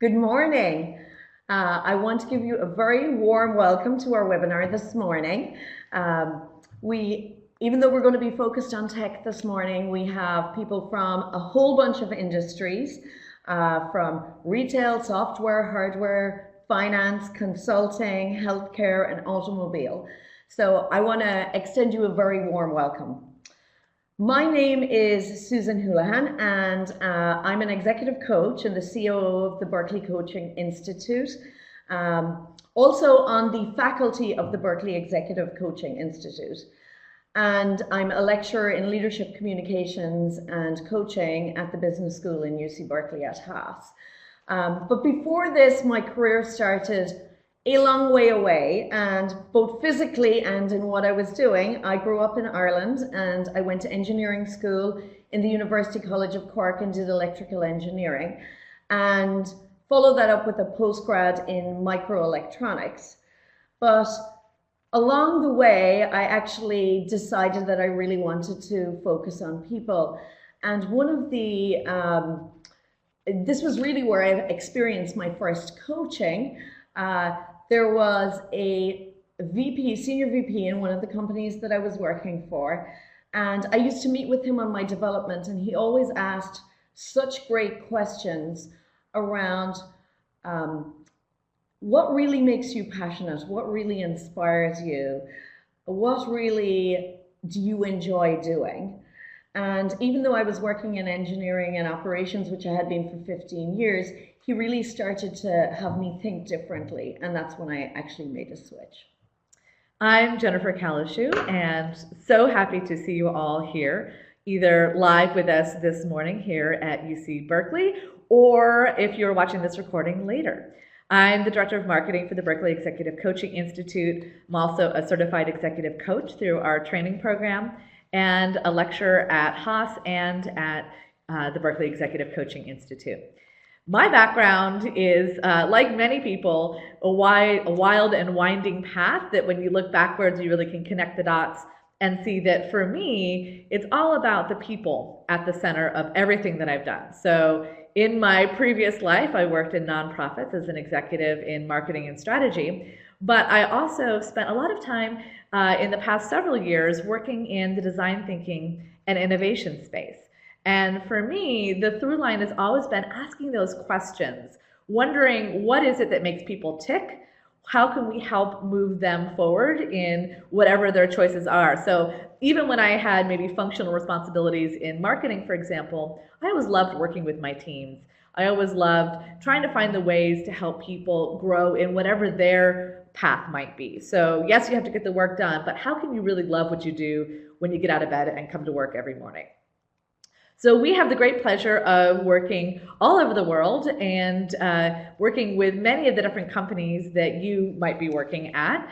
Good morning. I want to give you a very warm welcome to our webinar this morning. Even though we're going to be focused on tech this morning, we have people from a whole bunch of industries, from retail, software, hardware, finance, consulting, healthcare, and automobile. So I want to extend you a very warm welcome. My name is Susan Houlihan, and I'm an executive coach and the COO of the Berkeley Coaching Institute. Also on the faculty of the Berkeley Executive Coaching Institute. And I'm a lecturer in leadership communications and coaching at the business school in UC Berkeley at Haas. But before this, my career started a long way away, and both physically and in what I was doing. I grew up in Ireland and I went to engineering school in the University College of Cork and did electrical engineering, and followed that up with a postgrad in microelectronics. But along the way, I actually decided that I really wanted to focus on people. And one of the, this was really where I experienced my first coaching. There was a VP, senior VP in one of the companies that I was working for, and I used to meet with him on my development, and he always asked such great questions around what really makes you passionate, what really inspires you, what really do you enjoy doing? And even though I was working in engineering and operations, which I had been for 15 years, he really started to have me think differently, and that's when I actually made a switch. I'm Jennifer Kalishu, and so happy to see you all here, either live with us this morning here at UC Berkeley, or if you're watching this recording later. I'm the Director of Marketing for the Berkeley Executive Coaching Institute. I'm also a certified executive coach through our training program, and a lecturer at Haas and at the Berkeley Executive Coaching Institute. My background is, like many people, a wild and winding path that when you look backwards, you really can connect the dots and see that for me, it's all about the people at the center of everything that I've done. So in my previous life, I worked in nonprofits as an executive in marketing and strategy, but I also spent a lot of time in the past several years working in the design thinking and innovation space. And for me, the through line has always been asking those questions, wondering what is it that makes people tick? How can we help move them forward in whatever their choices are? So even when I had maybe functional responsibilities in marketing, for example, I always loved working with my teams. I always loved trying to find the ways to help people grow in whatever their path might be. So yes, you have to get the work done, but how can you really love what you do when you get out of bed and come to work every morning? So we have the great pleasure of working all over the world and working with many of the different companies that you might be working at.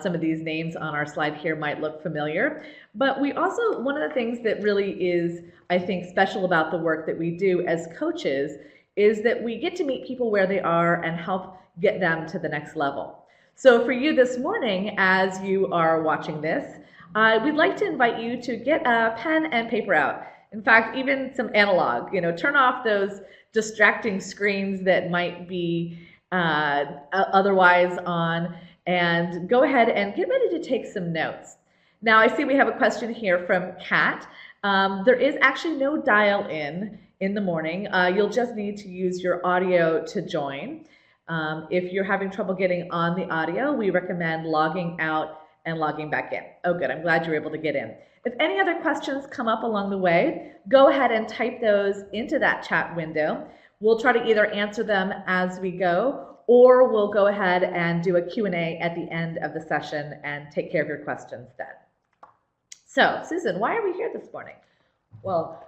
Some of these names on our slide here might look familiar. But we also, one of the things that really is, I think, special about the work that we do as coaches is that we get to meet people where they are and help get them to the next level. So for you this morning, as you are watching this, we'd like to invite you to get a pen and paper out. In fact, even some analog, turn off those distracting screens that might be otherwise on, and go ahead and get ready to take some notes. Now, I see we have a question here from Kat. There is actually no dial in the morning. You'll just need to use your audio to join. If you're having trouble getting on the audio, we recommend logging out and logging back in. Oh, good. I'm glad you were able to get in. If any other questions come up along the way, go ahead and type those into that chat window. We'll try to either answer them as we go, or we'll go ahead and do a Q&A at the end of the session and take care of your questions then. So, Susan, why are we here this morning? Well,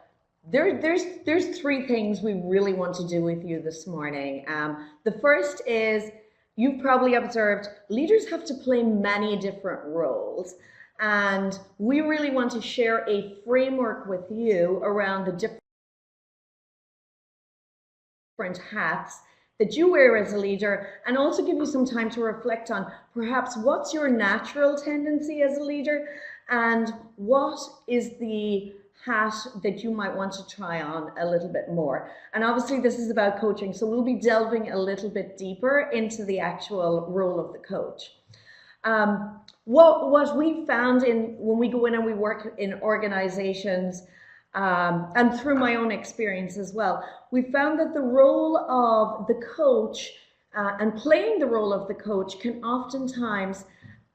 there's three things we really want to do with you this morning. The first is, you've probably observed, leaders have to play many different roles. And we really want to share a framework with you around the different hats that you wear as a leader, and also give you some time to reflect on perhaps what's your natural tendency as a leader and what is the hat that you might want to try on a little bit more. And obviously this is about coaching, so we'll be delving a little bit deeper into the actual role of the coach. What we found when we go in and we work in organizations, and through my own experience as well, we found that the role of the coach and playing the role of the coach can oftentimes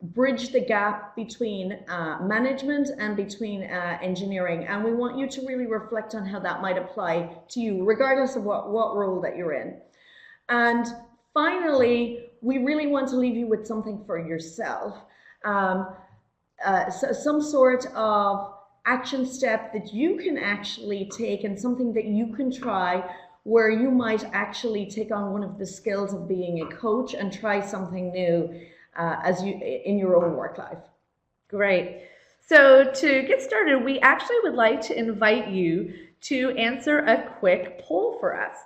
bridge the gap between management and between engineering. And we want you to really reflect on how that might apply to you, regardless of what role that you're in. And finally, we really want to leave you with something for yourself. So some sort of action step that you can actually take and something that you can try where you might actually take on one of the skills of being a coach and try something new in your own work life. Great. So to get started, we actually would like to invite you to answer a quick poll for us.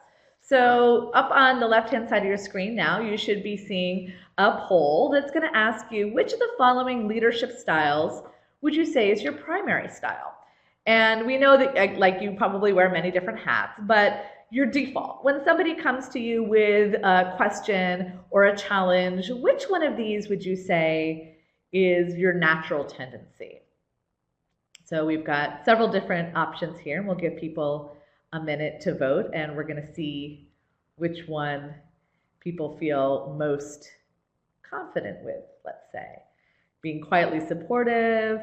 So up on the left-hand side of your screen now, you should be seeing a poll that's going to ask you, which of the following leadership styles would you say is your primary style? And we know that, like, you probably wear many different hats, but your default, when somebody comes to you with a question or a challenge, which one of these would you say is your natural tendency? So we've got several different options here, and we'll give people a minute to vote, and we're going to see which one people feel most confident with, let's say. Being quietly supportive,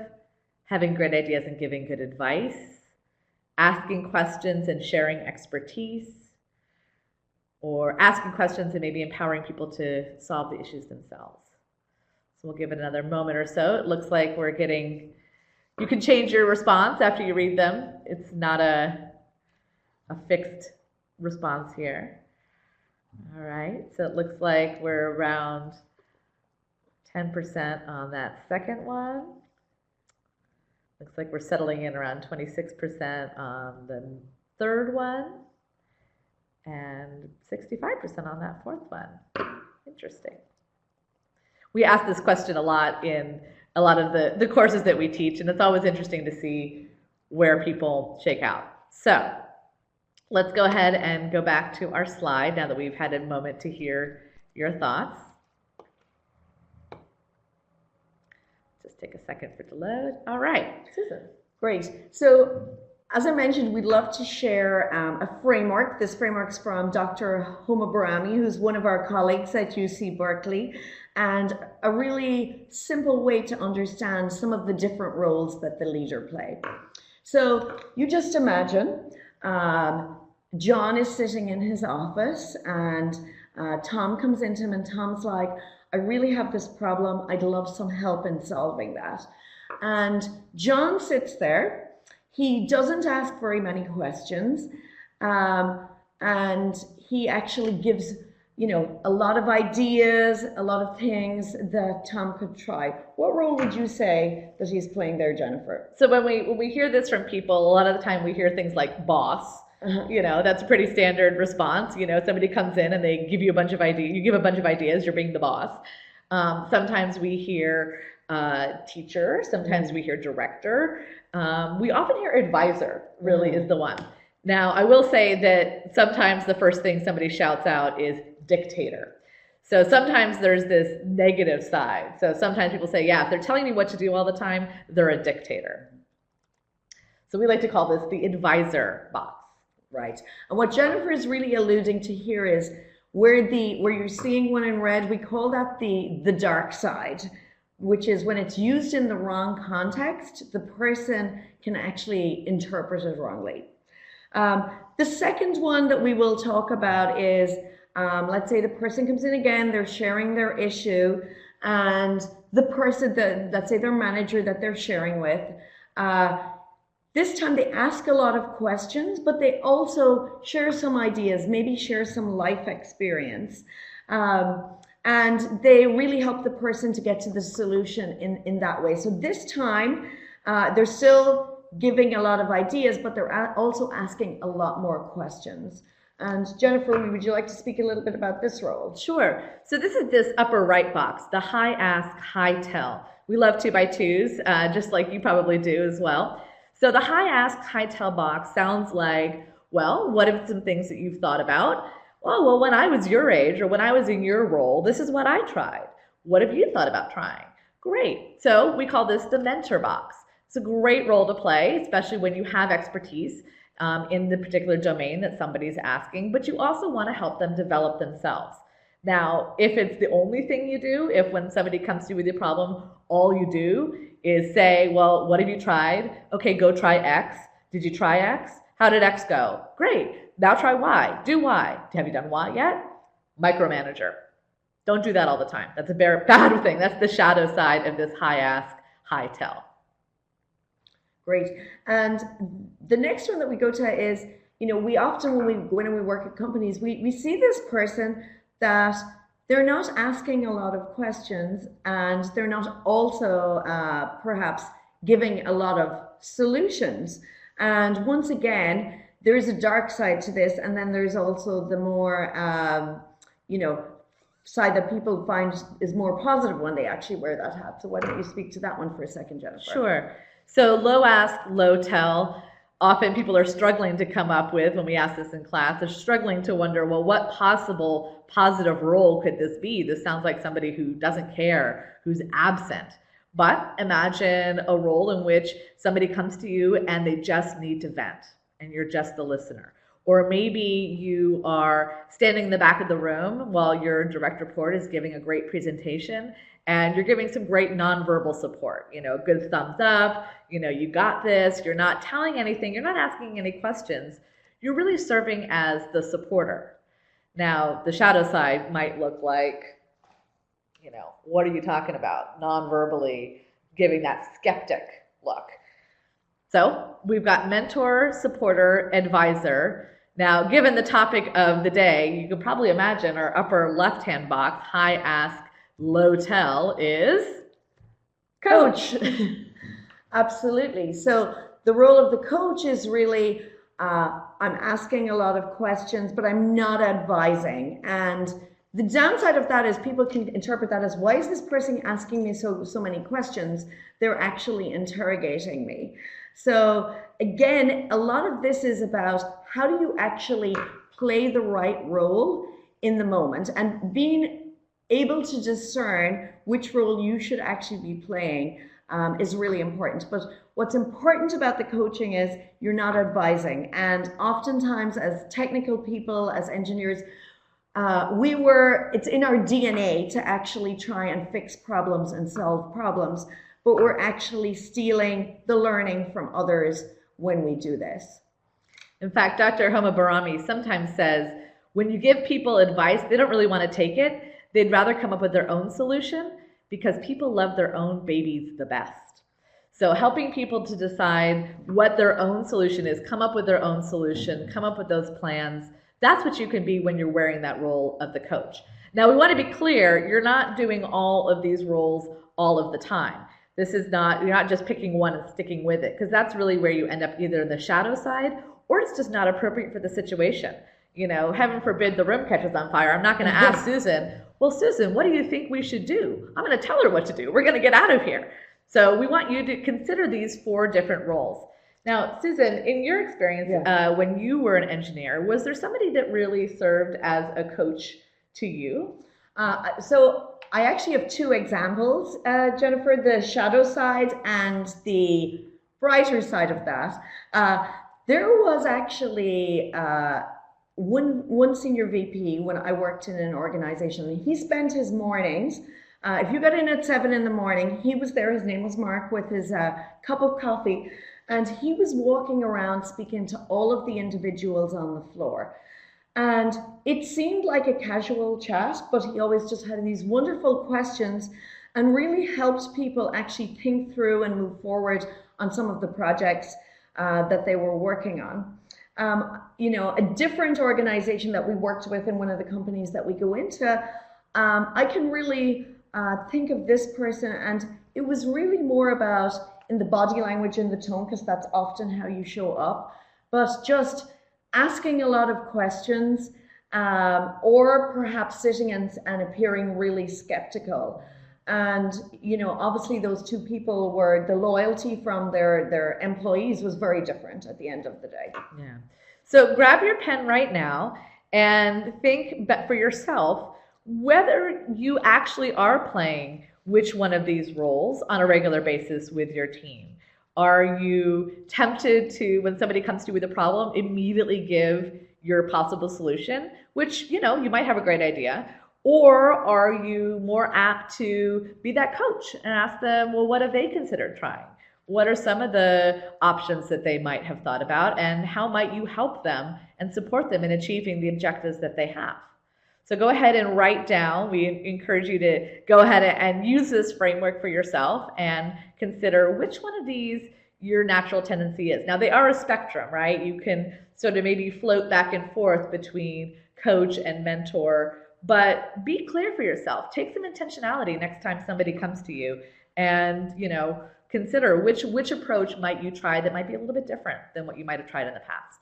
having great ideas and giving good advice, asking questions and sharing expertise, or asking questions and maybe empowering people to solve the issues themselves. So we'll give it another moment or so. It looks like we're getting, you can change your response after you read them. It's not a fixed response here. All right, so it looks like we're around 10% on that second one. Looks like we're settling in around 26% on the third one and 65% on that fourth one. Interesting. We ask this question a lot in a lot of the courses that we teach, and it's always interesting to see where people shake out. So let's go ahead and go back to our slide now that we've had a moment to hear your thoughts. Just take a second for it to load. All right, Susan. Great. So as I mentioned, we'd love to share a framework. This framework's from Dr. Homa Barami, who's one of our colleagues at UC Berkeley, and a really simple way to understand some of the different roles that the leader play. So you just imagine John is sitting in his office, and Tom comes into him, and Tom's like, I really have this problem. I'd love some help in solving that. And John sits there. He doesn't ask very many questions, and he actually gives, a lot of ideas, a lot of things that Tom could try. What role would you say that he's playing there, Jennifer? So when we hear this from people, a lot of the time we hear things like boss. That's a pretty standard response. Somebody comes in and they give you a bunch of ideas. You give a bunch of ideas. You're being the boss. Sometimes we hear teacher. Sometimes we hear director. We often hear advisor. Really is the one. Now, I will say that sometimes the first thing somebody shouts out is dictator. So sometimes there's this negative side. So sometimes people say, yeah, if they're telling me what to do all the time, they're a dictator. So we like to call this the advisor box. Right. And what Jennifer is really alluding to here is where you're seeing one in red, we call that the dark side, which is when it's used in the wrong context, the person can actually interpret it wrongly. The second one that we will talk about is, let's say the person comes in again, they're sharing their issue, and the person, let's say their manager that they're sharing with, this time they ask a lot of questions, but they also share some ideas, maybe share some life experience. And they really help the person to get to the solution in that way. So this time, they're still giving a lot of ideas, but they're also asking a lot more questions. And Jennifer, would you like to speak a little bit about this role? Sure. So this is this upper right box, the high ask, high tell. We love 2x2s, just like you probably do as well. So the high ask, high tell box sounds like, well, what are some things that you've thought about? Oh, well, when I was your age or when I was in your role, this is what I tried. What have you thought about trying? Great. So we call this the mentor box. It's a great role to play, especially when you have expertise in the particular domain that somebody's asking, but you also want to help them develop themselves. Now, if it's the only thing you do, if when somebody comes to you with a problem, all you do is say, well, what have you tried? Okay, go try X. Did you try X? How did X go? Great. Now try Y. Do Y. Have you done Y yet? Micromanager. Don't do that all the time. That's a very bad thing. That's the shadow side of this high ask, high tell. Great. And the next one that we go to is, we often, when we work at companies, we see this person that they're not asking a lot of questions, and they're not also perhaps giving a lot of solutions. And once again, there's a dark side to this, and then there's also the more, side that people find is more positive when they actually wear that hat. So why don't you speak to that one for a second, Jennifer? Sure. So low ask, low tell. Often people are struggling to come up with, when we ask this in class, they're struggling to wonder, well, what possible positive role could this be? This sounds like somebody who doesn't care, who's absent. But imagine a role in which somebody comes to you and they just need to vent, and you're just the listener. Or maybe you are standing in the back of the room while your direct report is giving a great presentation, and you're giving some great nonverbal support, good thumbs up, you got this, you're not telling anything, you're not asking any questions, you're really serving as the supporter. Now, the shadow side might look like, what are you talking about? Non-verbally giving that skeptic look. So we've got mentor, supporter, advisor. Now, given the topic of the day, you can probably imagine our upper left-hand box, high ask, low tell, is coach. Absolutely. So the role of the coach is really, I'm asking a lot of questions, but I'm not advising. And the downside of that is people can interpret that as, why is this person asking me so many questions? They're actually interrogating me. So again, a lot of this is about how do you actually play the right role in the moment, and being able to discern which role you should actually be playing is really important. But what's important about the coaching is you're not advising. And oftentimes as technical people, as engineers, it's in our DNA to actually try and fix problems and solve problems, but we're actually stealing the learning from others when we do this. In fact, Dr. Homa Barami sometimes says, when you give people advice, they don't really want to take it. They'd rather come up with their own solution, because people love their own babies the best. So helping people to decide what their own solution is, come up with their own solution, come up with those plans, that's what you can be when you're wearing that role of the coach. Now, we want to be clear, you're not doing all of these roles all of the time. You're not just picking one and sticking with it, because that's really where you end up, either in the shadow side, or it's just not appropriate for the situation. Heaven forbid the room catches on fire. I'm not going to ask Susan, well, Susan, what do you think we should do? I'm going to tell her what to do. We're going to get out of here. So we want you to consider these 4 different roles. Now, Susan, in your experience, when you were an engineer, was there somebody that really served as a coach to you? So I actually have 2 examples, Jennifer, the shadow side and the brighter side of that. There was actually one senior VP when I worked in an organization. He spent his mornings, if you got in at 7 in the morning, he was there, his name was Mark, with his cup of coffee, and he was walking around speaking to all of the individuals on the floor. And it seemed like a casual chat, but he always just had these wonderful questions and really helped people actually think through and move forward on some of the projects that they were working on. A different organization that we worked with in one of the companies that we go into, I can really think of this person, and it was really more about in the body language and the tone, because that's often how you show up, but just asking a lot of questions, or perhaps sitting and appearing really skeptical. And, obviously those two people were, the loyalty from their employees was very different at the end of the day. Yeah. So grab your pen right now and think for yourself whether you actually are playing which one of these roles on a regular basis with your team. Are you tempted to, when somebody comes to you with a problem, immediately give your possible solution, which, you might have a great idea? Or are you more apt to be that coach and ask them, well, what have they considered trying? What are some of the options that they might have thought about, and how might you help them and support them in achieving the objectives that they have? So go ahead and write down. We encourage you to go ahead and use this framework for yourself and consider which one of these your natural tendency is. Now, they are a spectrum, right? You can sort of maybe float back and forth between coach and mentor, but be clear for yourself. Take some intentionality next time somebody comes to you, and consider which approach might you try that might be a little bit different than what you might have tried in the past.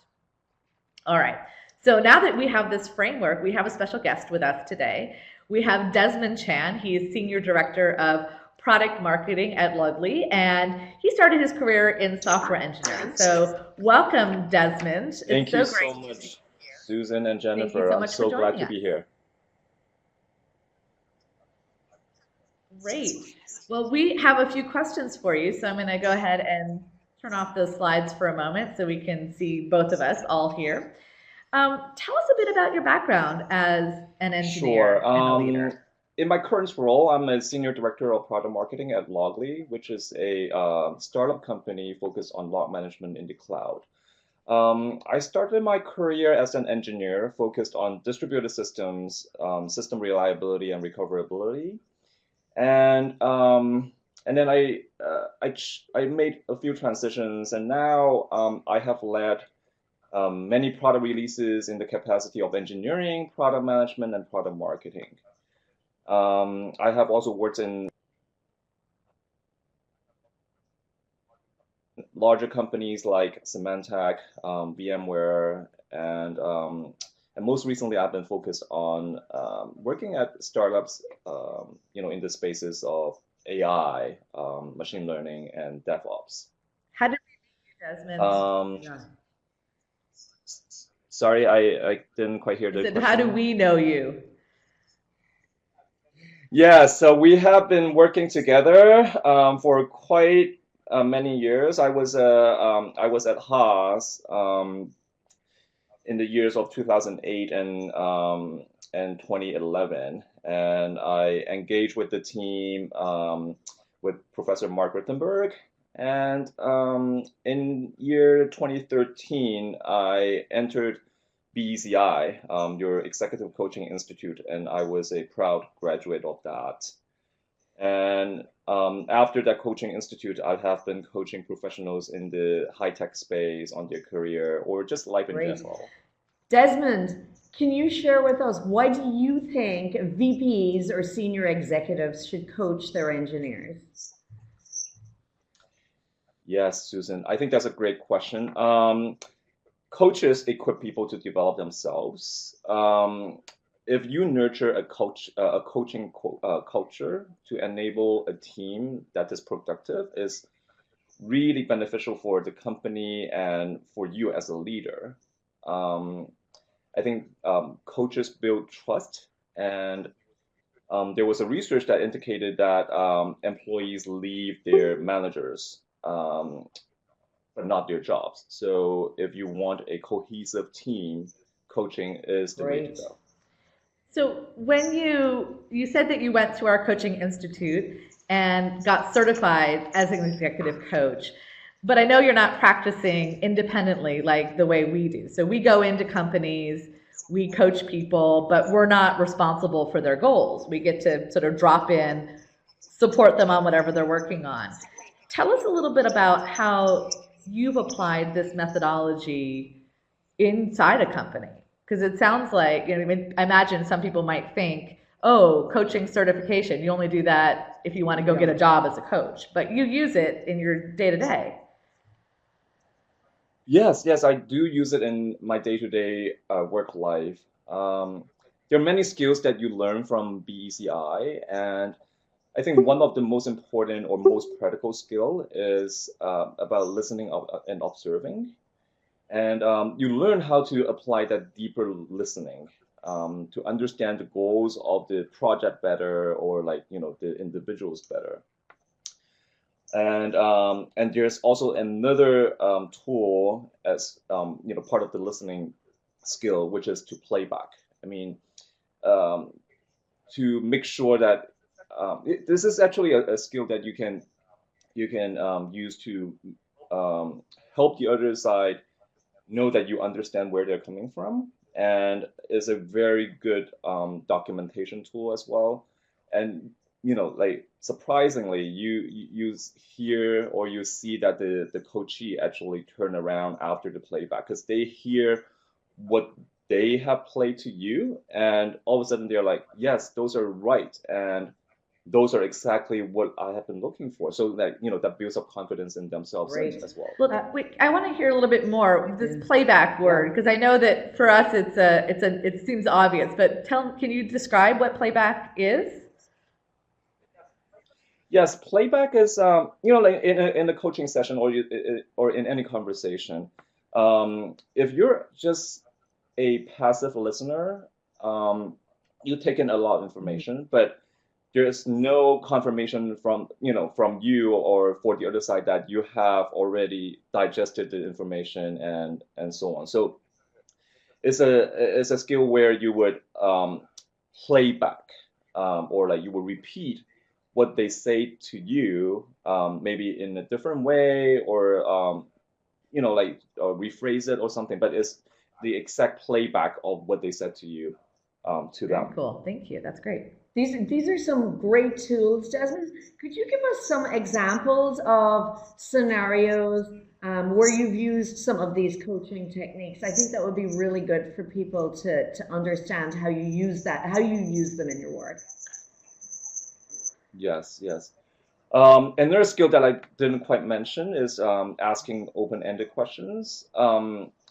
All right. So now that we have this framework, we have a special guest with us today. We have Desmond Chan. He is Senior Director of Product Marketing at Loggly, and he started his career in software engineering. So welcome, Desmond. Thank you so much, Susan and Jennifer. I'm so glad to be here. Great. Well, we have a few questions for you, so I'm going to go ahead and turn off those slides for a moment so we can see both of us all here. Tell us a bit about your background as an engineer and a leader. In my current role, I'm a Senior Director of Product Marketing at Loggly, which is a startup company focused on log management in the cloud. I started my career as an engineer focused on distributed systems, system reliability and recoverability. And then I made a few transitions, and now I have led many product releases in the capacity of engineering, product management, and product marketing. I have also worked in larger companies like Symantec, VMware, and most recently I've been focused on working at startups, in the spaces of AI, machine learning, and DevOps. How did we meet you, Desmond? Sorry, I didn't quite hear the question. How do we know you? Yeah, so we have been working together for quite many years. I was at Haas in the years of 2008 and 2011, and I engaged with the team with Professor Mark Rittenberg. And in year 2013, I entered BECI, your Executive Coaching Institute, and I was a proud graduate of that. And after that coaching institute, I have been coaching professionals in the high-tech space on their career or just life in general. Desmond, can you share with us, why do you think VPs or senior executives should coach their engineers? Yes, Susan, I think that's a great question. Coaches equip people to develop themselves. If you nurture a coaching culture to enable a team that is productive, is really beneficial for the company and for you as a leader. I think coaches build trust, and there was a research that indicated that employees leave their managers, but not their jobs. So if you want a cohesive team, coaching is the way to go. So when you said that you went to our coaching institute and got certified as an executive coach, but I know you're not practicing independently like the way we do. So we go into companies, we coach people, but we're not responsible for their goals. We get to sort of drop in, support them on whatever they're working on. Tell us a little bit about how you've applied this methodology inside a company. Because it sounds like, I imagine some people might think, oh, coaching certification, you only do that if you want to go get a job as a coach, but you use it in your day-to-day. Yes, I do use it in my day-to-day work life. There are many skills that you learn from BECI, and I think one of the most important or most practical skill is about listening and observing. And you learn how to apply that deeper listening to understand the goals of the project better, or like, the individuals better. And there's also another tool as part of the listening skill, which is to playback. I mean, um, to make sure that this is actually a skill that you can use to um, help the other side know that you understand where they're coming from, and is a very good documentation tool as well. And like, surprisingly, you hear or you see that the coachee actually turn around after the playback, because they hear what they have played to you, and all of a sudden they're like, yes, those are right, and those are exactly what I have been looking for. So that that builds up confidence in themselves Great. as well. Well, I want to hear a little bit more this Yeah. playback word, Yeah. because I know that for us it seems obvious, but can you describe what playback is? Yes, playback is like in a coaching session, or in any conversation. If you're just a passive listener, um, you take in a lot of Mhm. information, but there's no confirmation from you or for the other side that you have already digested the information, and so on. So it's a skill where you would play back, or like you will repeat what they say to you, maybe in a different way, or like rephrase it or something, but it's the exact playback of what they said to you, to Very them. cool. Thank you. That's great. These are some great tools, Desmond. Could you give us some examples of scenarios where you've used some of these coaching techniques? I think that would be really good for people to understand how you use how you use them in your work. Yes, yes. Another skill that I didn't quite mention is asking open-ended questions.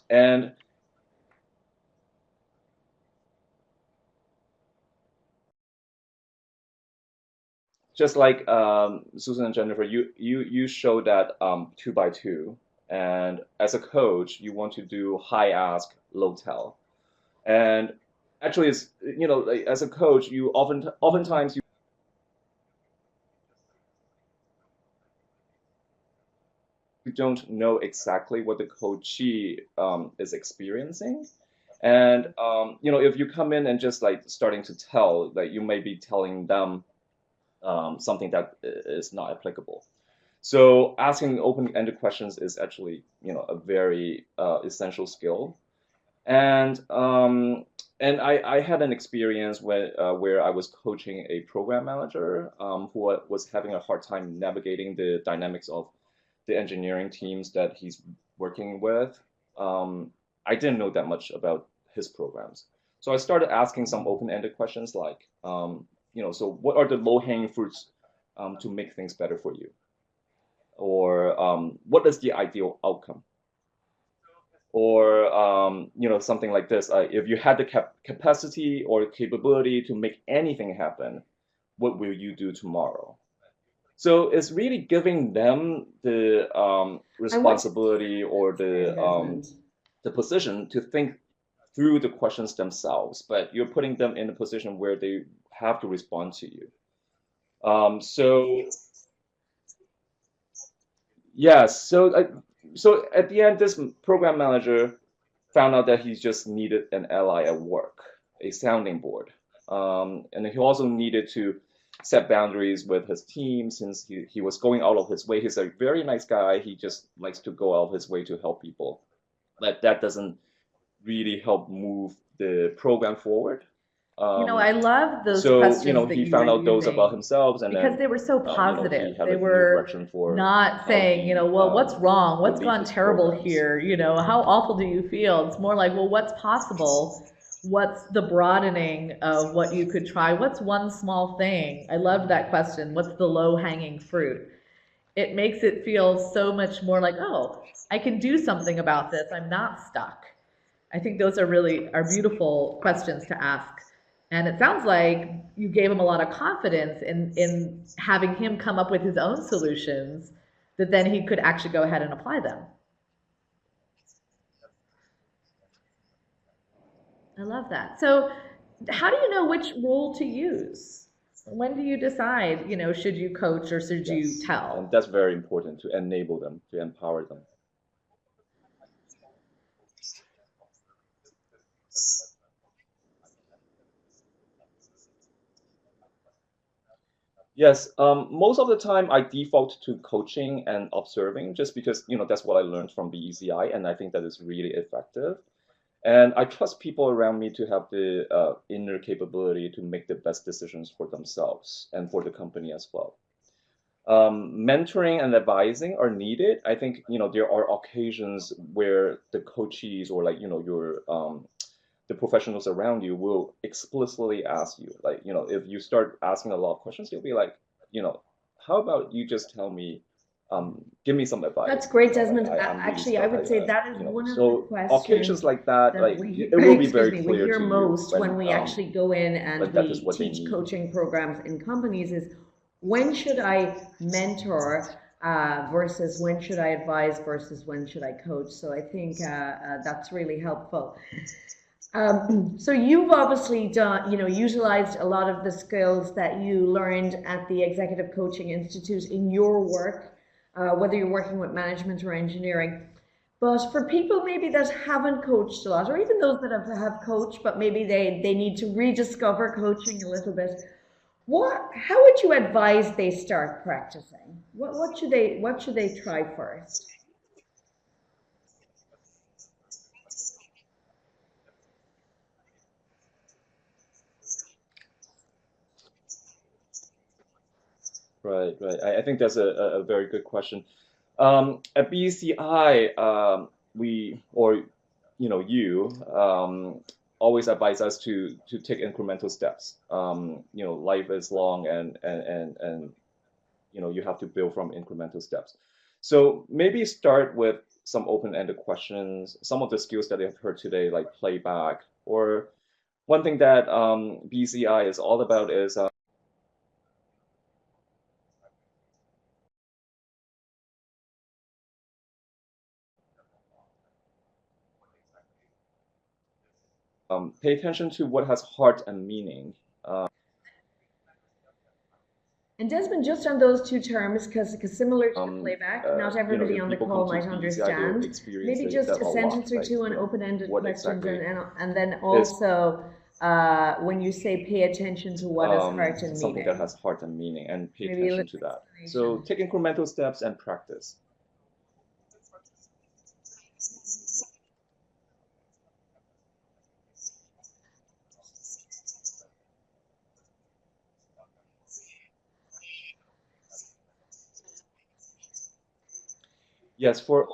And just like Susan and Jennifer, you show that two by two, and as a coach, you want to do high ask, low tell. And actually, it's like, as a coach, you oftentimes you don't know exactly what the coachee is experiencing. And if you come in and just like starting to tell, like, you may be telling them something that is not applicable. So asking open-ended questions is actually, a very essential skill. And I had an experience where I was coaching a program manager who was having a hard time navigating the dynamics of the engineering teams that he's working with. Um, I didn't know that much about his programs. So I started asking some open-ended questions like, so what are the low-hanging fruits to make things better for you? Or what is the ideal outcome? Or something like this. If you had the capacity or capability to make anything happen, what will you do tomorrow? So it's really giving them the And what's responsibility, or Sorry, Desmond. the position to think through the questions themselves, but you're putting them in a position where they have to respond to you. So yes, so at the end, this program manager found out that he just needed an ally at work, a sounding board. And he also needed to set boundaries with his team, since he was going out of his way. He's a very nice guy. He just likes to go out of his way to help people. But that doesn't really help move the program forward. I Um, love those so, questions that he you were found out those about using himself, and because then, they were so he positive. had They a new were direction for not how saying, he well, what's wrong? would What's lead gone his terrible programs. here? How awful do you feel? It's more like, well, what's possible? What's the broadening of what you could try? What's one small thing? I love that question. What's the low-hanging fruit? It makes it feel so much more like, oh, I can do something about this. I'm not stuck. I think those are beautiful questions to ask And it sounds like you gave him a lot of confidence in having him come up with his own solutions that then he could actually go ahead and apply them. I love that. So, how do you know which role to use? When do you decide, should you coach or should you Yes, and tell? that's very important to enable them, to empower them. Yes, most of the time I default to coaching and observing just because, that's what I learned from BECI, and I think that is really effective. And I trust people around me to have the inner capability to make the best decisions for themselves and for the company as well. Mentoring and advising are needed. I think, there are occasions where the coachees or like, your the professionals around you will explicitly ask you, like, if you start asking a lot of questions, you'll be like, you know, how about you just tell me, give me some That's advice, great, like Desmond. I'm really Actually, I stuck, would say that is one of the so occasions questions like that, that like we, it will be excuse very me, we clear hear to you most when we actually go in and when that is we what they teach need. coaching programs in companies is when should I mentor versus when should I advise versus when should I coach. So I think that's really helpful. So you've obviously done, utilized a lot of the skills that you learned at the Executive Coaching Institute in your work, whether you're working with management or engineering. But for people maybe that haven't coached a lot, or even those that have coached, but maybe they need to rediscover coaching a little bit, how would you advise they start practicing? What should they try first? Right, right. I think that's a very good question. At BCI, we or you always advise us to take incremental steps. Life is long, and you have to build from incremental steps. So maybe start with some open-ended questions. Some of the skills that I've heard today, like playback, or one thing that BCI is all about is pay attention to what has heart and meaning. And Desmond, just on those two terms, because similar to the Um, playback, not everybody if on the people come call to might BCI, they'll understand. experience Maybe just that a a lot. sentence or Like, two on open-ended what questions, exactly and then is also when you say pay attention to what is heart and something that meaning. has heart and meaning, and pay Maybe a attention little to that. So explanation. take incremental steps and practice. Yes, for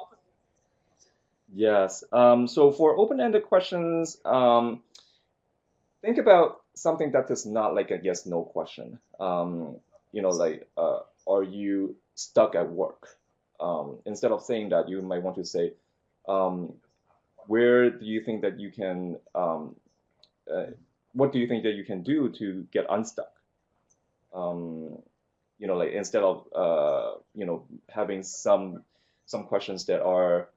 yes. So for open-ended questions, think about something that is not like a yes/no question. Like, are you stuck at work? Instead of saying that, you might want to say, um, where do you think that you can, uh, what do you think that you can do to get unstuck? Um, like instead of, having some questions that are,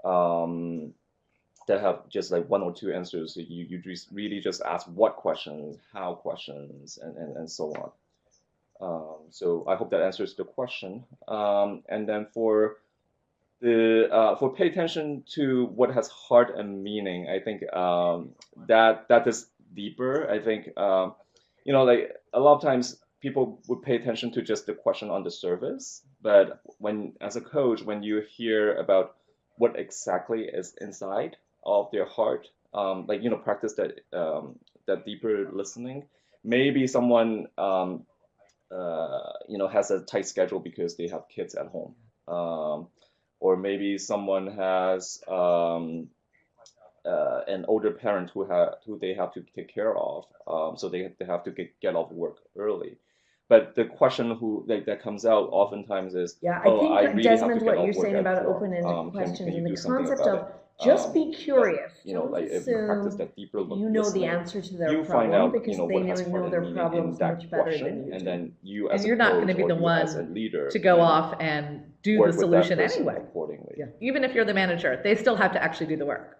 um, that have just like one or two answers. You just really just ask what questions, how questions, and so on. So I hope that answers the question. And then for pay attention to what has heart and meaning, I think that is deeper. I think like a lot of times people would pay attention to just the question on the surface, but when as a coach, when you hear about what exactly is inside of their heart, like practice that deeper listening. Maybe someone has a tight schedule because they have kids at home. Or maybe someone has an older parent who they have to take care of, so they have to get off work early. But the question that comes out oftentimes is, Yeah, I oh, think I really have to Desmond, get what off you're work saying at about 4. open-ended Can questions and you the do something concept about of it? Just be curious. Don't Don't if you practice that deeper you know the listening, answer to their you find problem, out, because they what has know part their and meaning in problems that much better question, than you and do. then you And as a you're not going to coach be or the you as a one leader to go can off and do work the with that solution person anyway. accordingly. Yeah. Even if you're the manager, they still have to actually do the work.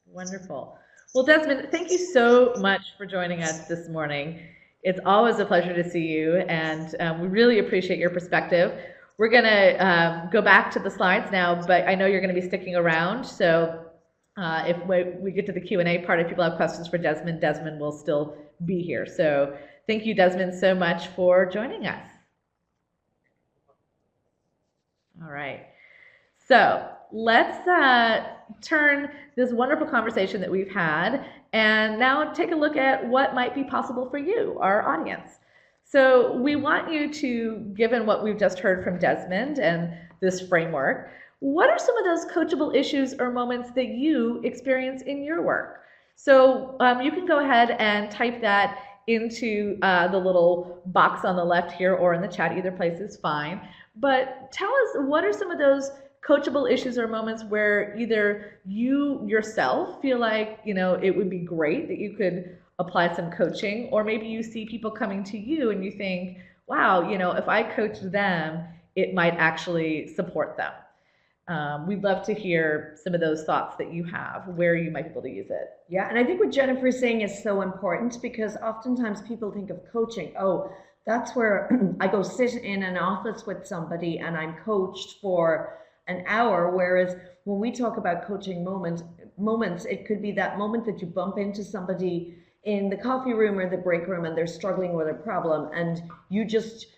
Wonderful. Well, Desmond, thank you so much for joining us this morning. It's always a pleasure to see you, and we really appreciate your perspective. We're going to go back to the slides now, but I know you're going to be sticking around, so if we get to the Q&A part, if people have questions for Desmond, Desmond will still be here. So thank you, Desmond, so much for joining us. All right. So let's turn this wonderful conversation that we've had and now take a look at what might be possible for you, our audience. So we want you to, given what we've just heard from Desmond and this framework, what are some of those coachable issues or moments that you experience in your work? So you can go ahead and type that into the little box on the left here or in the chat. Either place is fine. But tell us, what are some of those coachable issues or moments where either you yourself feel like, it would be great that you could apply some coaching, or maybe you see people coming to you and you think, wow, if I coach them, it might actually support them. We'd love to hear some of those thoughts that you have, where you might be able to use it. Yeah, and I think what Jennifer's saying is so important, because oftentimes people think of coaching, oh, that's where I go sit in an office with somebody and I'm coached for an hour, whereas when we talk about coaching moments, it could be that moment that you bump into somebody in the coffee room or the break room and they're struggling with a problem, and you just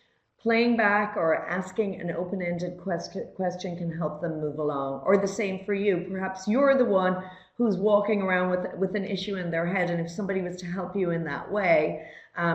playing back or asking an open-ended question can help them move along. Or the same for you. Perhaps you're the one who's walking around with an issue in their head, and if somebody was to help you in that way,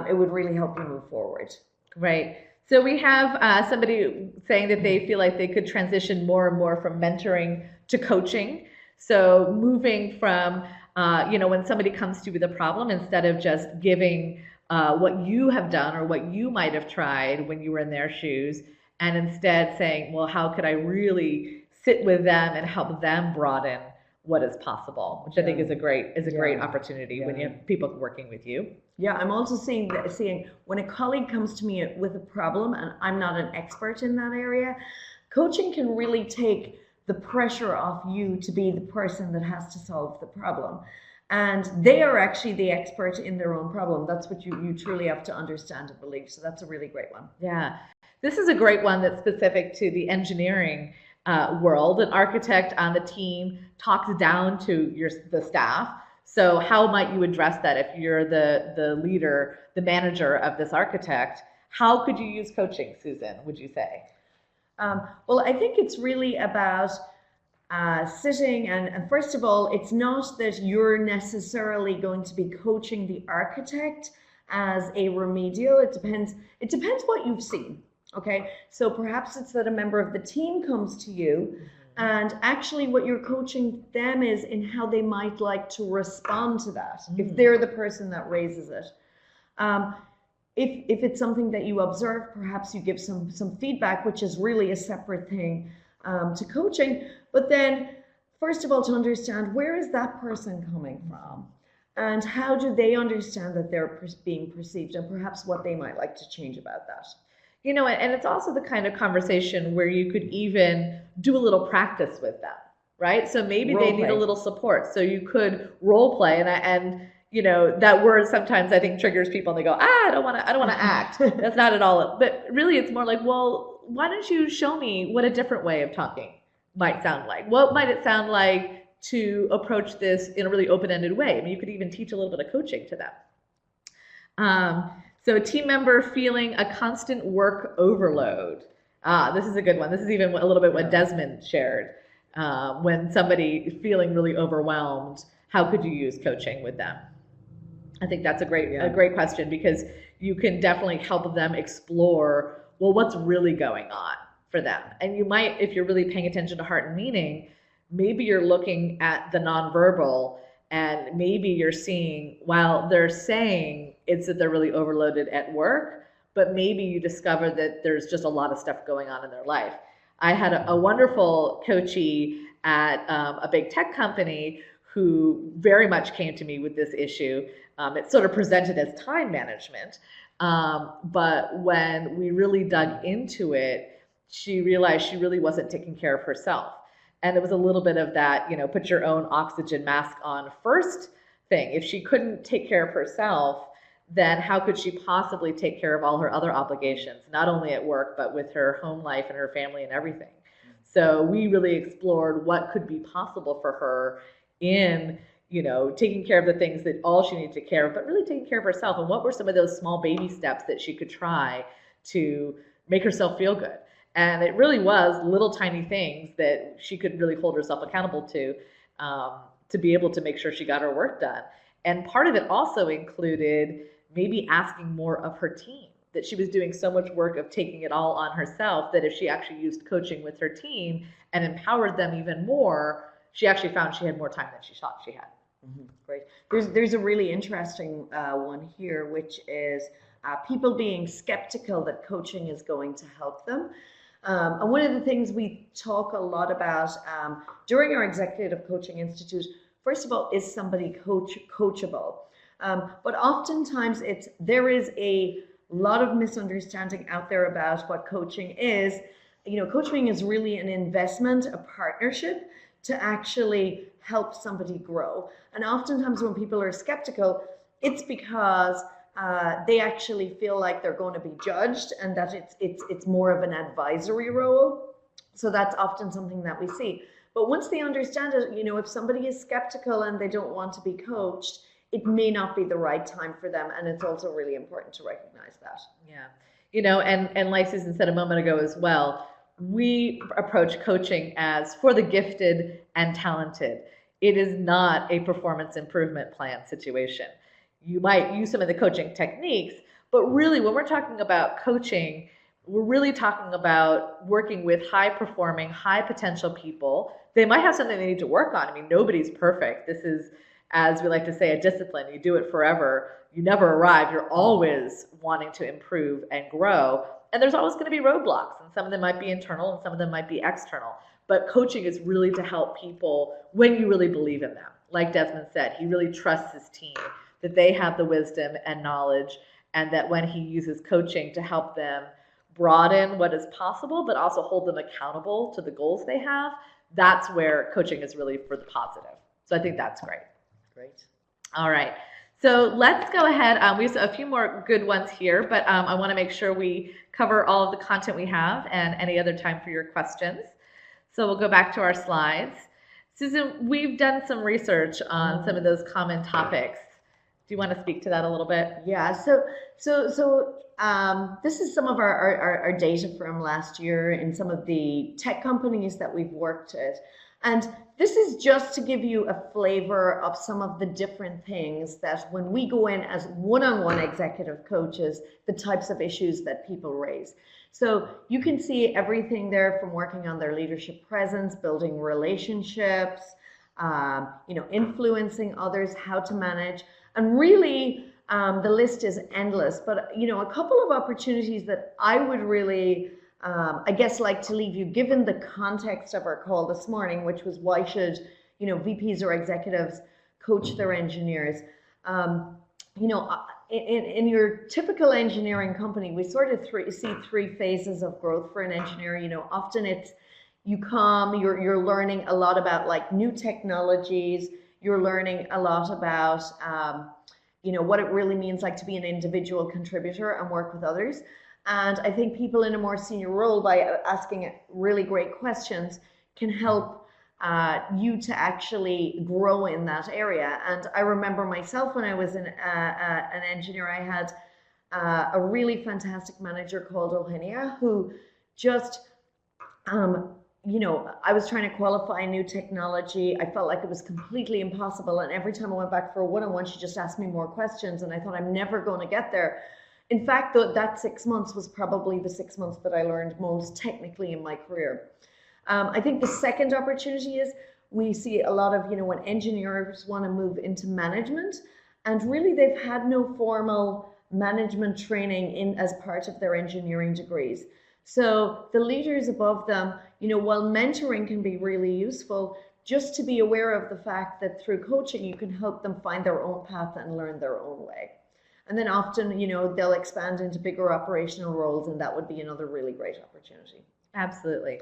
it would really help you move forward. Right. So we have somebody saying that they feel like they could transition more and more from mentoring to coaching. So moving from, when somebody comes to you with a problem, instead of just giving what you have done or what you might have tried when you were in their shoes, and instead saying, well, how could I really sit with them and help them broaden what is possible, which I think is a great opportunity when you have people working with you. Yeah, I'm also seeing when a colleague comes to me with a problem and I'm not an expert in that area, coaching can really take the pressure off you to be the person that has to solve the problem. And they are actually the expert in their own problem. That's what you truly have to understand and believe. So that's a really great one. Yeah, this is a great one that's specific to the engineering world. An architect on the team talks down to the staff. So how might you address that if you're the leader, the manager of this architect? How could you use coaching, Susan, would you say? Well, I think it's really about sitting and first of all, it's not that you're necessarily going to be coaching the architect as a remedial. It depends what you've seen. Okay, so perhaps it's that a member of the team comes to you, and actually what you're coaching them is in how they might like to respond to that, if they're the person that raises it. If it's something that you observe, perhaps you give some feedback, which is really a separate thing to coaching. But then, first of all, to understand, where is that person coming from? And how do they understand that they're being perceived, and perhaps what they might like to change about that? And it's also the kind of conversation where you could even do a little practice with them, right? So maybe they need a little support. So you could role play, and that word sometimes I think triggers people, and they go, I don't want to act. That's not at all. But really, it's more like, well, why don't you show me what a different way of talking might sound like? What might it sound like to approach this in a really open-ended way? I mean, you could even teach a little bit of coaching to them. So a team member feeling a constant work overload. This is a good one. This is even a little bit what Desmond shared. When somebody feeling really overwhelmed, how could you use coaching with them? I think that's a great question, because you can definitely help them explore, well, what's really going on for them. And you might, if you're really paying attention to heart and meaning, maybe you're looking at the nonverbal, and maybe you're seeing, while they're saying it's that they're really overloaded at work, but maybe you discover that there's just a lot of stuff going on in their life. I had a wonderful coachee at a big tech company who very much came to me with this issue. It's sort of presented as time management. But when we really dug into it, she realized she really wasn't taking care of herself. And it was a little bit of that, put your own oxygen mask on first thing. If she couldn't take care of herself, then how could she possibly take care of all her other obligations, not only at work, but with her home life and her family and everything? So we really explored what could be possible for her in, taking care of the things that all she needed to take care of, but really taking care of herself. And what were some of those small baby steps that she could try to make herself feel good? And it really was little tiny things that she could really hold herself accountable to be able to make sure she got her work done. And part of it also included maybe asking more of her team, that she was doing so much work of taking it all on herself that if she actually used coaching with her team and empowered them even more, she actually found she had more time than she thought she had. Great. There's a really interesting one here, which is people being skeptical that coaching is going to help them. And one of the things we talk a lot about during our Executive Coaching Institute, first of all, is somebody coachable? But oftentimes there is a lot of misunderstanding out there about what coaching is. Coaching is really an investment, a partnership to actually help somebody grow. And oftentimes when people are skeptical, it's because they actually feel like they're going to be judged and that it's more of an advisory role. So that's often something that we see. But once they understand it, if somebody is skeptical and they don't want to be coached, it may not be the right time for them. And it's also really important to recognize that. Yeah. And like Susan said a moment ago as well, we approach coaching as for the gifted and talented. It is not a performance improvement plan situation. You might use some of the coaching techniques, but really when we're talking about coaching, we're really talking about working with high performing, high potential people. They might have something they need to work on. I mean, nobody's perfect. This is, as we like to say, a discipline. You do it forever. You never arrive. You're always wanting to improve and grow. And there's always going to be roadblocks, and some of them might be internal and some of them might be external. But coaching is really to help people when you really believe in them. Like Desmond said, he really trusts his team, that they have the wisdom and knowledge, and that when he uses coaching to help them broaden what is possible, but also hold them accountable to the goals they have, that's where coaching is really for the positive. So I think that's great. Great. All right. So let's go ahead. We have a few more good ones here, but I want to make sure we cover all of the content we have and any other time for your questions. So we'll go back to our slides. Susan, we've done some research on some of those common topics. Do you want to speak to that a little bit? Yeah, so this is some of our data from last year in some of the tech companies that we've worked at. And this is just to give you a flavor of some of the different things that when we go in as one-on-one executive coaches, the types of issues that people raise. So you can see everything there from working on their leadership presence, building relationships, influencing others, how to manage. And really, the list is endless. But, a couple of opportunities that I would really, like to leave you, given the context of our call this morning, which was why should, VPs or executives coach their engineers. In your typical engineering company, we sort of see three phases of growth for an engineer. Often it's you're learning a lot about like new technologies. You're learning a lot about, what it really means like to be an individual contributor and work with others. And I think people in a more senior role, by asking really great questions, can help you to actually grow in that area. And I remember myself when I was an engineer, I had a really fantastic manager called Eugenia who just, I was trying to qualify a new technology. I felt like it was completely impossible. And every time I went back for a one-on-one, she just asked me more questions. And I thought, I'm never going to get there. In fact, that 6 months was probably the 6 months that I learned most technically in my career. I think the second opportunity is we see a lot of, when engineers want to move into management, and really they've had no formal management training as part of their engineering degrees. So the leaders above them, while mentoring can be really useful, just to be aware of the fact that through coaching, you can help them find their own path and learn their own way. And then often, they'll expand into bigger operational roles, and that would be another really great opportunity. Absolutely.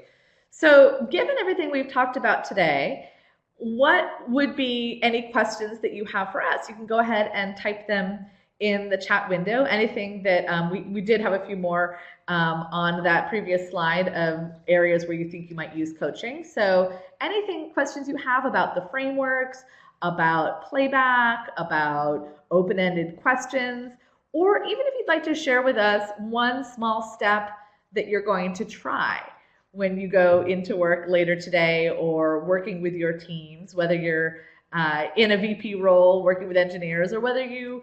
So given everything we've talked about today, what would be any questions that you have for us? You can go ahead and type them in the chat window. Anything that we did have a few more on that previous slide of areas where you think you might use coaching. So anything, questions you have about the frameworks, about playback, about open-ended questions, or even if you'd like to share with us one small step that you're going to try when you go into work later today or working with your teams, whether you're in a VP role working with engineers, or whether you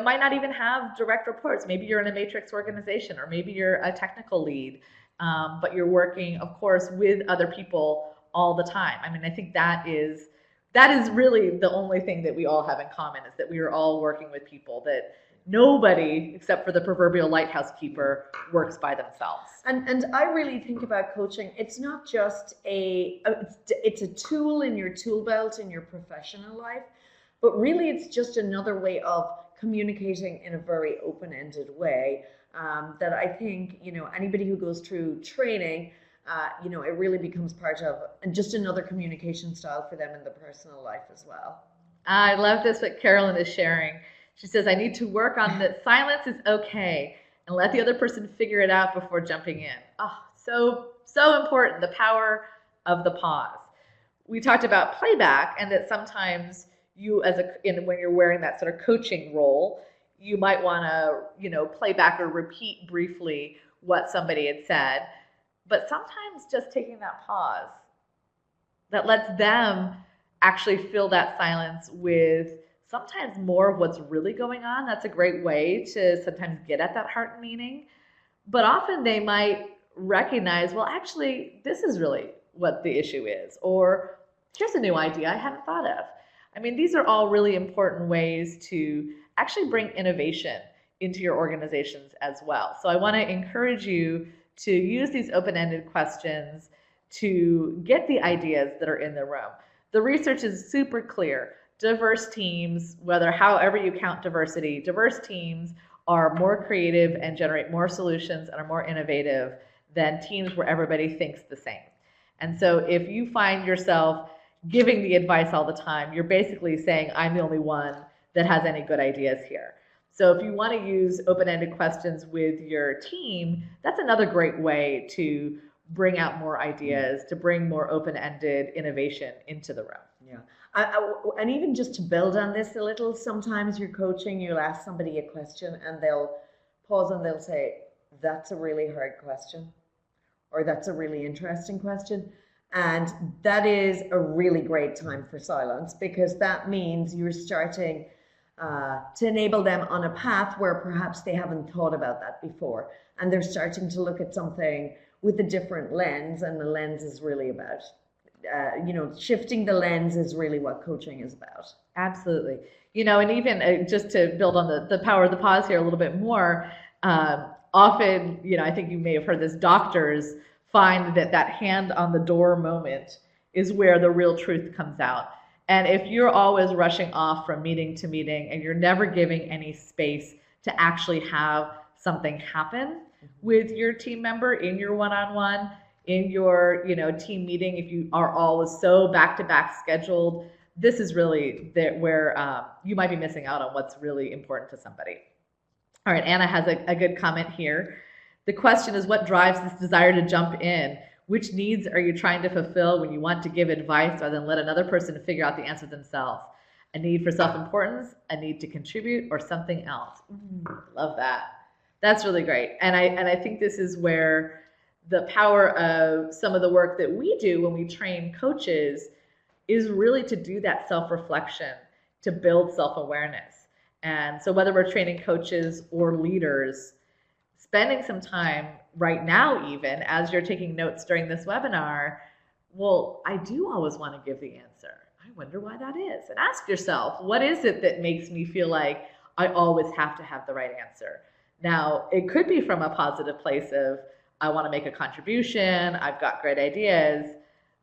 might not even have direct reports. Maybe you're in a matrix organization, or maybe you're a technical lead, but you're working, of course, with other people all the time. I mean, I think that is really the only thing that we all have in common, is that we are all working with people, that nobody except for the proverbial lighthouse keeper works by themselves. And I really think about coaching, it's not just it's a tool in your tool belt in your professional life, but really it's just another way of communicating in a very open-ended way, that I think, anybody who goes through training, it really becomes part of just another communication style for them in their personal life as well. I love this, what Carolyn is sharing. She says, I need to work on that silence is okay, and let the other person figure it out before jumping in. Oh, so important, the power of the pause. We talked about playback, and that sometimes you, when you're wearing that sort of coaching role, you might want to, play back or repeat briefly what somebody had said. But sometimes just taking that pause that lets them actually fill that silence with sometimes more of what's really going on. That's a great way to sometimes get at that heart and meaning. But often they might recognize, well, actually, this is really what the issue is. Or here's a new idea I hadn't thought of. I mean, these are all really important ways to actually bring innovation into your organizations as well. So I want to encourage you to use these open-ended questions to get the ideas that are in the room. The research is super clear. Diverse teams, however you count diversity, diverse teams are more creative and generate more solutions and are more innovative than teams where everybody thinks the same. And so if you find yourself giving the advice all the time, you're basically saying, I'm the only one that has any good ideas here. So if you want to use open-ended questions with your team, that's another great way to bring out more ideas, to bring more open-ended innovation into the room. Yeah. And even just to build on this a little, sometimes you're coaching, you'll ask somebody a question and they'll pause and they'll say, that's a really hard question, or that's a really interesting question. And that is a really great time for silence, because that means you're starting to enable them on a path where perhaps they haven't thought about that before. And they're starting to look at something with a different lens, and the lens is really about shifting the lens is really what coaching is about. Absolutely. And even just to build on the power of the pause here a little bit more, often, I think you may have heard this, doctors find that hand on the door moment is where the real truth comes out. And if you're always rushing off from meeting to meeting and you're never giving any space to actually have something happen with your team member in your one-on-one, in your team meeting, if you are always so back-to-back scheduled, this is really where you might be missing out on what's really important to somebody. All right, Anna has a good comment here. The question is, what drives this desire to jump in? Which needs are you trying to fulfill when you want to give advice rather than let another person figure out the answer themselves? A need for self-importance, a need to contribute, or something else? Love that. That's really great. And I think this is where the power of some of the work that we do when we train coaches is really to do that self-reflection, to build self-awareness. And so whether we're training coaches or leaders, spending some time right now, even as you're taking notes during this webinar, well, I do always want to give the answer. I wonder why that is. And ask yourself, what is it that makes me feel like I always have to have the right answer? Now, it could be from a positive place of, I want to make a contribution, I've got great ideas,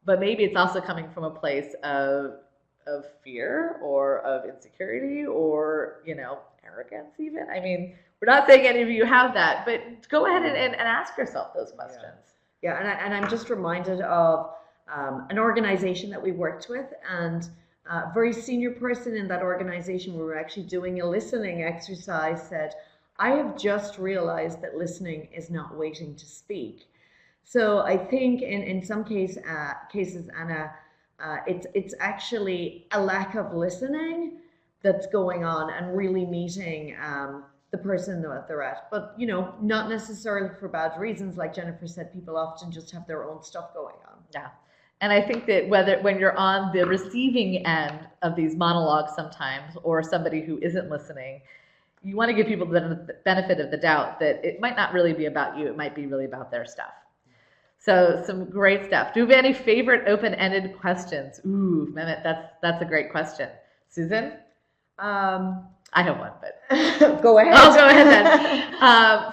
but maybe it's also coming from a place of fear or of insecurity or, arrogance even. I mean, we're not saying any of you have that, but go ahead and ask yourself those questions. Yeah, and I'm just reminded of an organization that we worked with, and a very senior person in that organization, we were actually doing a listening exercise, said, I have just realized that listening is not waiting to speak. So I think in some cases, Anna, it's actually a lack of listening that's going on and really meeting the person that they're at. But, not necessarily for bad reasons. Like Jennifer said, people often just have their own stuff going on. Yeah. And I think that when you're on the receiving end of these monologues sometimes, or somebody who isn't listening, you want to give people the benefit of the doubt that it might not really be about you. It might be really about their stuff. So some great stuff. Do you have any favorite open-ended questions? Ooh, Mehmet, that's a great question. Susan? I have one, but go ahead. I'll go ahead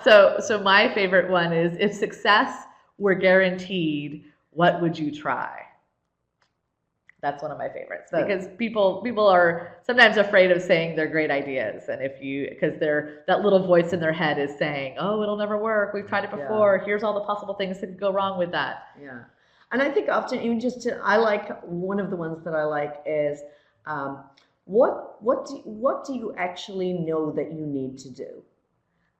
then. So my favorite one is, if success were guaranteed, what would you try? That's one of my favorites, because people are sometimes afraid of saying their great ideas, and because that little voice in their head is saying, "Oh, it'll never work. We've tried it before. Yeah. Here's all the possible things that could go wrong with that." Yeah, and I think often even I like one of the ones that I like is, what do you actually know that you need to do?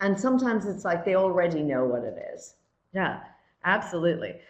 And sometimes it's like they already know what it is. Yeah, absolutely.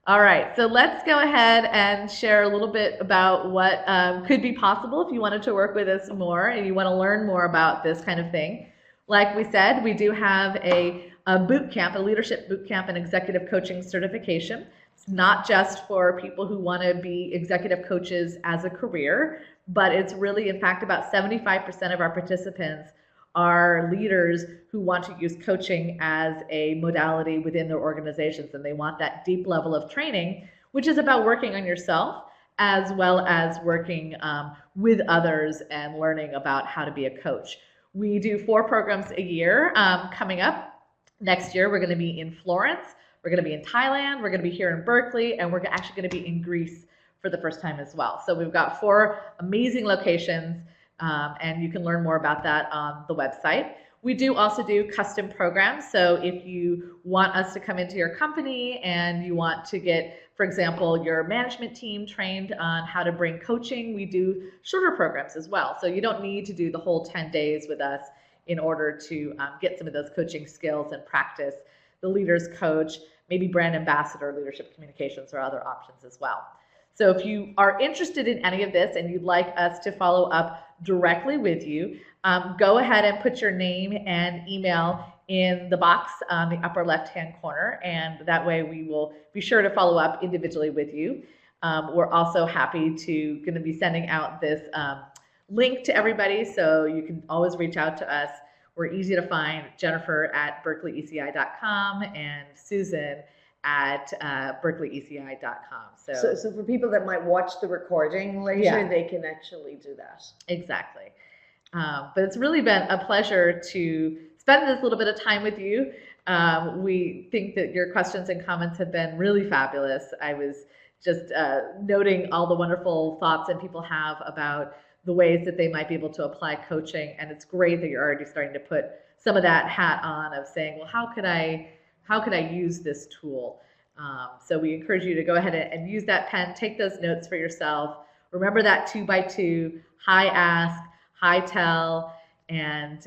All right, so let's go ahead and share a little bit about what could be possible if you wanted to work with us more and you want to learn more about this kind of thing. Like we said, we do have a boot camp, a leadership boot camp and executive coaching certification. It's not just for people who want to be executive coaches as a career, but it's really, in fact, about 75% of our participants are leaders who want to use coaching as a modality within their organizations, and they want that deep level of training, which is about working on yourself as well as working with others and learning about how to be a coach. We do 4 programs a year coming up. Next year, we're going to be in Florence, we're going to be in Thailand, we're going to be here in Berkeley, and we're actually going to be in Greece for the first time as well. So we've got 4 amazing locations. And you can learn more about that on the website. We do also do custom programs. So if you want us to come into your company and you want to get, for example, your management team trained on how to bring coaching, we do shorter programs as well. So you don't need to do the whole 10 days with us in order to get some of those coaching skills and practice the leaders coach, maybe brand ambassador, leadership communications, or other options as well. So if you are interested in any of this and you'd like us to follow up directly with you, go ahead and put your name and email in the box on the upper left-hand corner, and that way we will be sure to follow up individually with you. We're also happy to going to be sending out this link to everybody, so you can always reach out to us. We're easy to find, Jennifer at berkeleyeci.com and Susan at berkeleyeci.com. So for people that might watch the recording later, they can actually do that. Exactly. But it's really been a pleasure to spend this little bit of time with you. We think that your questions and comments have been really fabulous. I was just noting all the wonderful thoughts that people have about the ways that they might be able to apply coaching, and it's great that you're already starting to put some of that hat on of saying, well, how could I use this tool? So we encourage you to go ahead and use that pen, take those notes for yourself. Remember that 2x2, high ask, high tell, and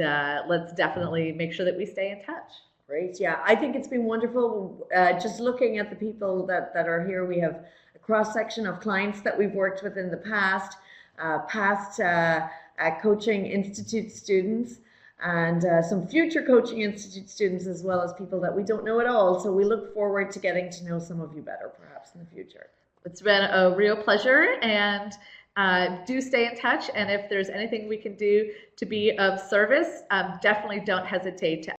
let's definitely make sure that we stay in touch. Great, yeah. I think it's been wonderful. Just looking at the people that are here, we have a cross-section of clients that we've worked with in the past, Coaching Institute students, and some future Coaching Institute students, as well as people that we don't know at all. So we look forward to getting to know some of you better, perhaps in the future. It's been a real pleasure, and do stay in touch. And if there's anything we can do to be of service, definitely don't hesitate to